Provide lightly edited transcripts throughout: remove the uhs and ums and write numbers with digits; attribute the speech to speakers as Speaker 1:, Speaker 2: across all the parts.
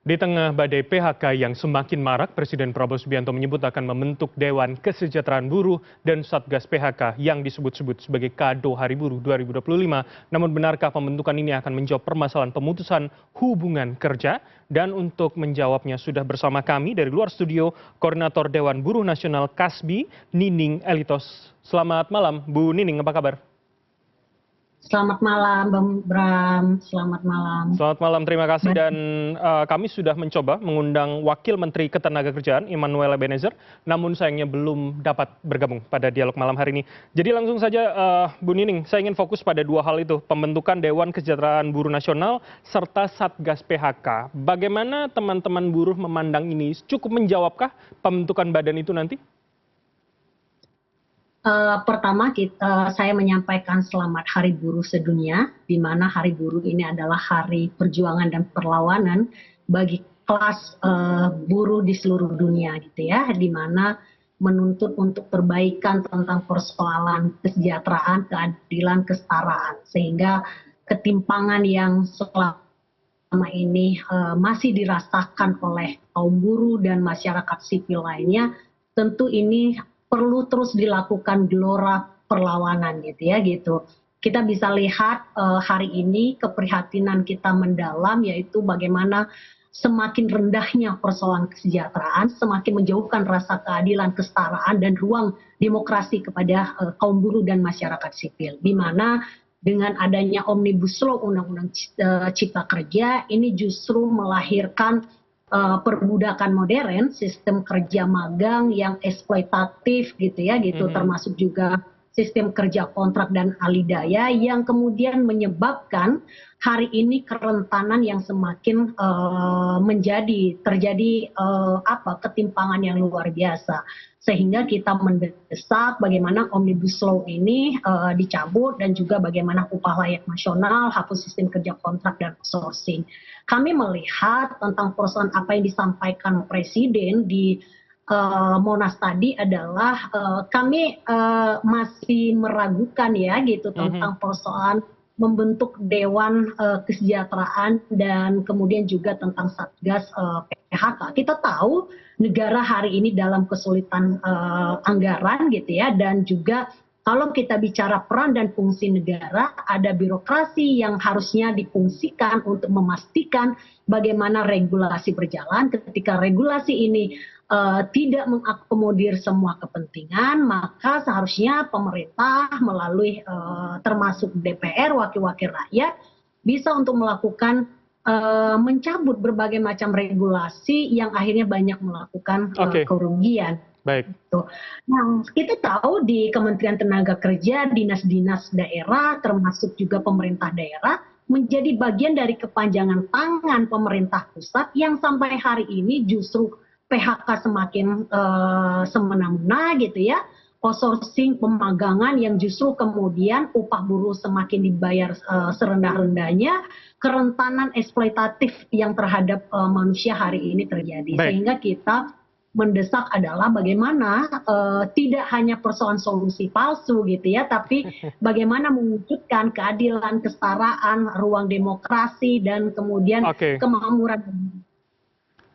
Speaker 1: Di tengah badai PHK yang semakin marak, Presiden Prabowo Subianto menyebut akan membentuk Dewan Kesejahteraan Buruh dan Satgas PHK yang disebut-sebut sebagai kado Hari Buruh 2025. Namun benarkah pembentukan ini akan menjawab permasalahan pemutusan hubungan kerja? Dan untuk menjawabnya sudah bersama kami dari luar studio, Koordinator Dewan Buruh Nasional KASBI, Nining Elitos. Selamat malam, Bu Nining, apa kabar?
Speaker 2: Selamat malam, Bang Bram. Selamat malam.
Speaker 1: Selamat malam, terima kasih. Dan kami sudah mencoba mengundang Wakil Menteri Ketenagakerjaan Immanuel Ebenezer, namun sayangnya belum dapat bergabung pada dialog malam hari ini. Jadi langsung saja, Bu Nining, saya ingin fokus pada dua hal itu, pembentukan Dewan Kesejahteraan Buruh Nasional serta Satgas PHK. Bagaimana teman-teman buruh memandang ini? Cukup menjawabkah pembentukan badan itu nanti?
Speaker 2: Pertama saya menyampaikan selamat Hari Buruh Sedunia, di mana Hari Buruh ini adalah hari perjuangan dan perlawanan bagi kelas buruh di seluruh dunia, gitu ya, di mana menuntut untuk perbaikan tentang persoalan kesejahteraan, keadilan, kesetaraan, sehingga ketimpangan yang selama ini masih dirasakan oleh kaum buruh dan masyarakat sipil lainnya, tentu ini perlu terus dilakukan gelora perlawanan, gitu ya, gitu. Kita bisa lihat hari ini keprihatinan kita mendalam, yaitu bagaimana semakin rendahnya persoalan kesejahteraan, semakin menjauhkan rasa keadilan, kesetaraan, dan ruang demokrasi kepada kaum buruh dan masyarakat sipil. Di mana dengan adanya Omnibus Law Undang-Undang Cipta Kerja ini justru melahirkan perbudakan modern, sistem kerja magang yang eksploitatif, gitu ya, gitu, termasuk juga sistem kerja kontrak dan alidaya yang kemudian menyebabkan hari ini kerentanan yang semakin terjadi ketimpangan yang luar biasa, sehingga kita mendesak bagaimana Omnibus Law ini dicabut dan juga bagaimana upah layak nasional, hapus sistem kerja kontrak dan outsourcing. Kami melihat tentang persoalan apa yang disampaikan Presiden di Monas tadi adalah kami masih meragukan, ya, gitu, tentang persoalan membentuk Dewan Kesejahteraan dan kemudian juga tentang Satgas PHK. Kita tahu negara hari ini dalam kesulitan anggaran, gitu ya, dan juga kalau kita bicara peran dan fungsi negara, ada birokrasi yang harusnya difungsikan untuk memastikan bagaimana regulasi berjalan. Ketika regulasi ini tidak mengakomodir semua kepentingan, maka seharusnya pemerintah melalui termasuk DPR, wakil-wakil rakyat, bisa untuk melakukan mencabut berbagai macam regulasi yang akhirnya banyak melakukan kerugian.
Speaker 1: Baik.
Speaker 2: Nah, kita tahu di Kementerian Tenaga Kerja, dinas-dinas daerah, termasuk juga pemerintah daerah, menjadi bagian dari kepanjangan tangan pemerintah pusat yang sampai hari ini justru PHK semakin semena-mena, gitu ya, outsourcing pemagangan yang justru kemudian upah buruh semakin dibayar serendah-rendahnya, kerentanan eksploitatif yang terhadap manusia hari ini terjadi.
Speaker 1: Baik.
Speaker 2: Sehingga kita mendesak adalah bagaimana tidak hanya persoalan solusi palsu, gitu ya, tapi bagaimana mewujudkan keadilan, kesetaraan, ruang demokrasi, dan kemudian kemakmuran.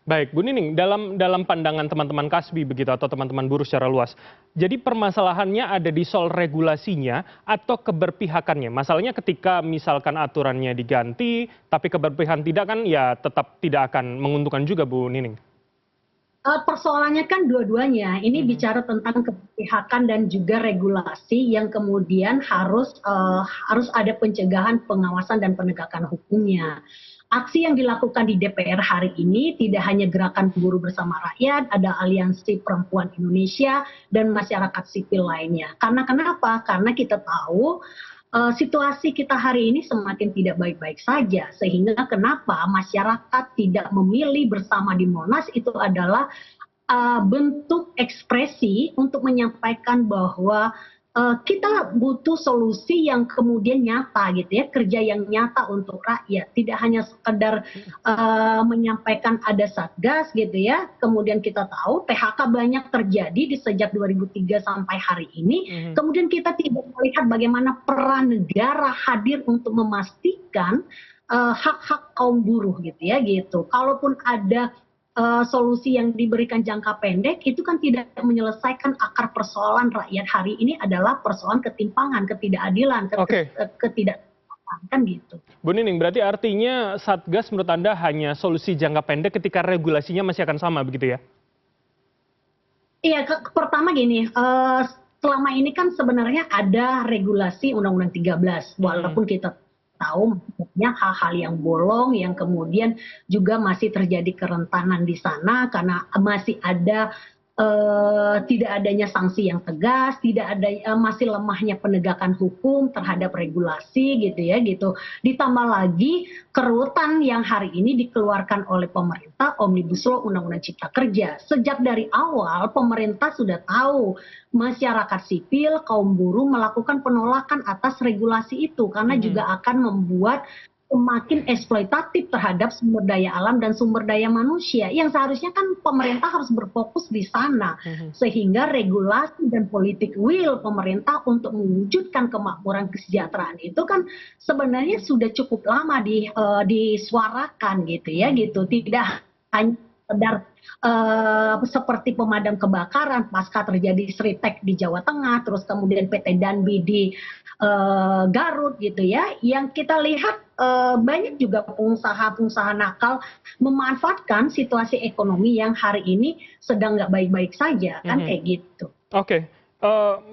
Speaker 1: Baik, Bu Nining, dalam pandangan teman-teman KASBI begitu atau teman-teman buruh secara luas, jadi permasalahannya ada di soal regulasinya atau keberpihakannya? Masalahnya ketika misalkan aturannya diganti, tapi keberpihakan tidak, kan ya tetap tidak akan menguntungkan juga, Bu Nining.
Speaker 2: Persoalannya kan dua-duanya. Ini bicara tentang keberpihakan dan juga regulasi yang kemudian harus ada pencegahan, pengawasan, dan penegakan hukumnya. Aksi yang dilakukan di DPR hari ini tidak hanya gerakan buruh bersama rakyat, ada Aliansi Perempuan Indonesia dan masyarakat sipil lainnya. Karena kenapa? Karena kita tahu situasi kita hari ini semakin tidak baik-baik saja, sehingga kenapa masyarakat tidak memilih bersama di Monas itu adalah bentuk ekspresi untuk menyampaikan bahwa kita butuh solusi yang kemudian nyata, gitu ya, kerja yang nyata untuk rakyat, tidak hanya sekedar menyampaikan ada satgas, gitu ya. Kemudian kita tahu PHK banyak terjadi di sejak 2003 sampai hari ini. Kemudian kita tidak melihat bagaimana peran negara hadir untuk memastikan hak-hak kaum buruh gitu ya gitu. Kalaupun ada solusi yang diberikan jangka pendek itu kan tidak menyelesaikan akar persoalan rakyat hari ini adalah persoalan ketimpangan, ketidakadilan,
Speaker 1: Oke,
Speaker 2: ketidakadilan kan gitu.
Speaker 1: Bu Nining, berarti artinya Satgas menurut Anda hanya solusi jangka pendek ketika regulasinya masih akan sama begitu ya?
Speaker 2: Iya, pertama gini, selama ini kan sebenarnya ada regulasi Undang-Undang 13,
Speaker 1: Mhm,
Speaker 2: walaupun kita tahu maksudnya hal-hal yang bolong yang kemudian juga masih terjadi kerentanan di sana karena masih ada tidak adanya sanksi yang tegas, tidak ada masih lemahnya penegakan hukum terhadap regulasi gitu ya gitu. Ditambah lagi kerutan yang hari ini dikeluarkan oleh pemerintah Omnibus Law Undang-Undang Cipta Kerja. Sejak dari awal pemerintah sudah tahu masyarakat sipil, kaum buruh melakukan penolakan atas regulasi itu karena
Speaker 1: mhm,
Speaker 2: juga akan membuat semakin eksploitatif terhadap sumber daya alam dan sumber daya manusia yang seharusnya kan pemerintah harus berfokus di sana
Speaker 1: mhm.
Speaker 2: sehingga regulasi dan politik will pemerintah untuk mewujudkan kemakmuran kesejahteraan itu kan sebenarnya sudah cukup lama disuarakan gitu ya gitu tidak hanya sekedar seperti pemadam kebakaran pasca terjadi Sritek di Jawa Tengah terus kemudian PT Danbi di Garut gitu ya yang kita lihat banyak juga pengusaha-pengusaha nakal memanfaatkan situasi ekonomi yang hari ini sedang nggak baik-baik saja kan
Speaker 1: Mhm.
Speaker 2: kayak gitu.
Speaker 1: Oke,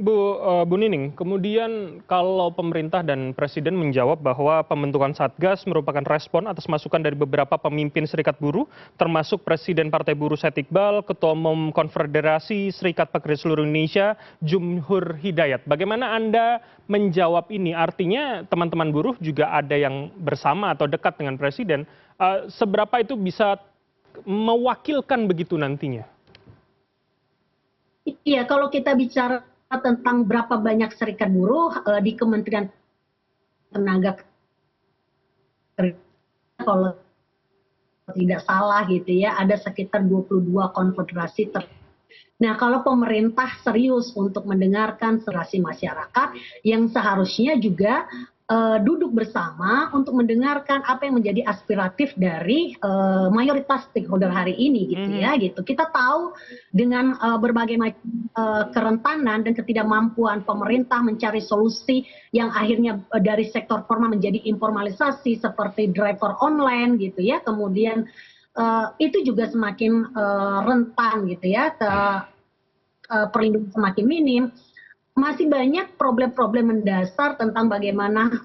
Speaker 1: Bu Nining, kemudian kalau pemerintah dan presiden menjawab bahwa pembentukan Satgas merupakan respon atas masukan dari beberapa pemimpin serikat buruh, termasuk Presiden Partai Buruh Said Iqbal, Ketua Umum Konfederasi Serikat Pekerja Seluruh Indonesia, Jumhur Hidayat. Bagaimana Anda menjawab ini? Artinya teman-teman buruh juga ada yang bersama atau dekat dengan presiden. Seberapa itu bisa mewakilkan begitu nantinya?
Speaker 2: Iya, kalau kita bicara tentang berapa banyak serikat buruh di Kementerian Tenaga Kerja kalau tidak salah gitu ya ada sekitar 22 konfederasi. Nah, kalau pemerintah serius untuk mendengarkan aspirasi masyarakat yang seharusnya juga duduk bersama untuk mendengarkan apa yang menjadi aspiratif dari mayoritas stakeholder hari ini gitu
Speaker 1: Mhm,
Speaker 2: ya gitu. Kita tahu dengan berbagai macam kerentanan dan ketidakmampuan pemerintah mencari solusi yang akhirnya dari sektor formal menjadi informalisasi seperti driver online gitu ya. Kemudian itu juga semakin rentan gitu ya perlindungan semakin minim, masih banyak problem-problem mendasar tentang bagaimana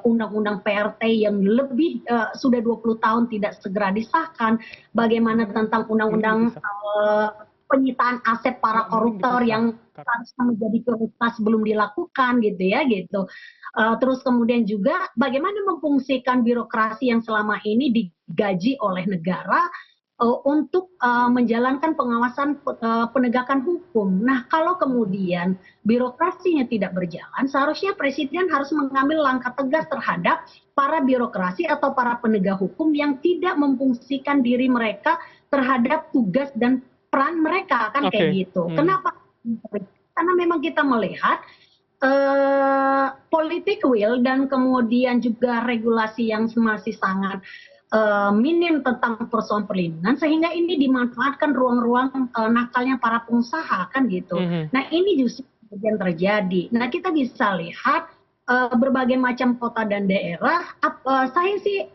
Speaker 2: undang-undang PRT yang lebih sudah 20 tahun tidak segera disahkan, bagaimana tentang
Speaker 1: mending
Speaker 2: undang-undang
Speaker 1: dipisah.
Speaker 2: penyitaan aset para
Speaker 1: Nggak, mending
Speaker 2: koruptor
Speaker 1: dipisah.
Speaker 2: yang harusnya menjadi prioritas belum dilakukan gitu ya gitu. Terus kemudian juga bagaimana memfungsikan birokrasi yang selama ini digaji oleh negara untuk menjalankan pengawasan penegakan hukum. Nah, kalau kemudian birokrasinya tidak berjalan, seharusnya presiden harus mengambil langkah tegas terhadap para birokrasi atau para penegak hukum yang tidak memfungsikan diri mereka terhadap tugas dan peran mereka kan kayak
Speaker 1: Oke,
Speaker 2: gitu.
Speaker 1: mhm,
Speaker 2: Kenapa? Karena memang kita melihat politik will dan kemudian juga regulasi yang masih sangat minim tentang persoalan perlindungan sehingga ini dimanfaatkan ruang-ruang nakalnya para pengusaha kan gitu.
Speaker 1: mhm,
Speaker 2: Nah ini justru yang terjadi. Nah kita bisa lihat berbagai macam kota dan daerah. Saya sih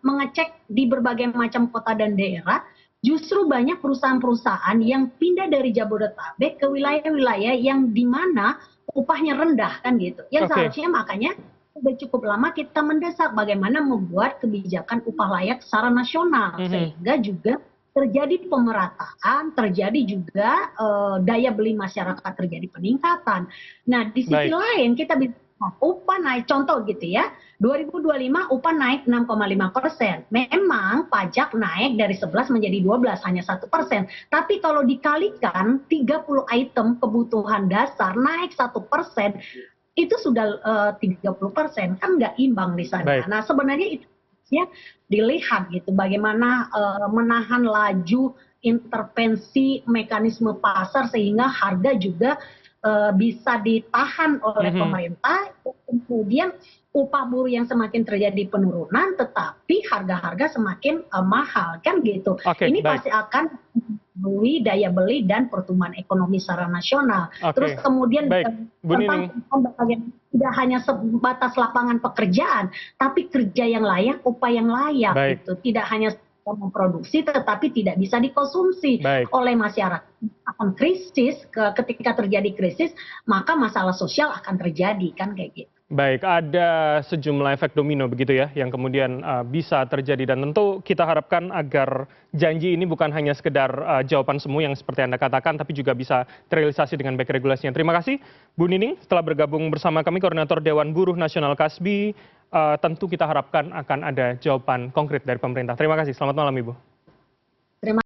Speaker 2: mengecek di berbagai macam kota dan daerah. Justru banyak perusahaan-perusahaan yang pindah dari Jabodetabek ke wilayah-wilayah yang di mana upahnya rendah kan gitu. Yang
Speaker 1: oke,
Speaker 2: seharusnya makanya sudah cukup lama kita mendesak bagaimana membuat kebijakan upah layak secara nasional
Speaker 1: mhm,
Speaker 2: sehingga juga terjadi pemerataan, terjadi juga daya beli masyarakat terjadi peningkatan. Nah, di sisi
Speaker 1: baik,
Speaker 2: lain kita bisa upah naik contoh gitu ya. 2025 upah naik 6,5%. Memang pajak naik dari 11 menjadi 12 hanya 1%. Tapi kalau dikalikan 30 item kebutuhan dasar naik 1%, itu sudah 30% kan nggak imbang di sana.
Speaker 1: baik.
Speaker 2: Nah sebenarnya itu ya dilihat gitu bagaimana menahan laju intervensi mekanisme pasar sehingga harga juga bisa ditahan oleh pemerintah, kemudian upah buruh yang semakin terjadi penurunan, tetapi harga-harga semakin mahal kan gitu.
Speaker 1: Oke,
Speaker 2: Ini
Speaker 1: baik.
Speaker 2: pasti akan mempengaruhi daya beli dan pertumbuhan ekonomi secara nasional. Terus
Speaker 1: Oke,
Speaker 2: kemudian
Speaker 1: baik. Bu
Speaker 2: tentang
Speaker 1: Nining,
Speaker 2: tidak hanya sebatas lapangan pekerjaan, tapi kerja yang layak, upah yang layak
Speaker 1: baik,
Speaker 2: gitu. Tidak hanya memproduksi, tetapi tidak bisa dikonsumsi
Speaker 1: baik.
Speaker 2: oleh masyarakat. Akan krisis, ketika terjadi krisis, maka masalah sosial akan terjadi kan kayak gitu.
Speaker 1: Baik, ada sejumlah efek domino begitu ya yang kemudian bisa terjadi dan tentu kita harapkan agar janji ini bukan hanya sekedar jawaban semu yang seperti Anda katakan tapi juga bisa terrealisasi dengan baik regulasinya. Terima kasih Bu Nining setelah bergabung bersama kami Koordinator Dewan Buruh Nasional Kasbi. Tentu kita harapkan akan ada jawaban konkret dari pemerintah. Terima kasih. Selamat malam Ibu.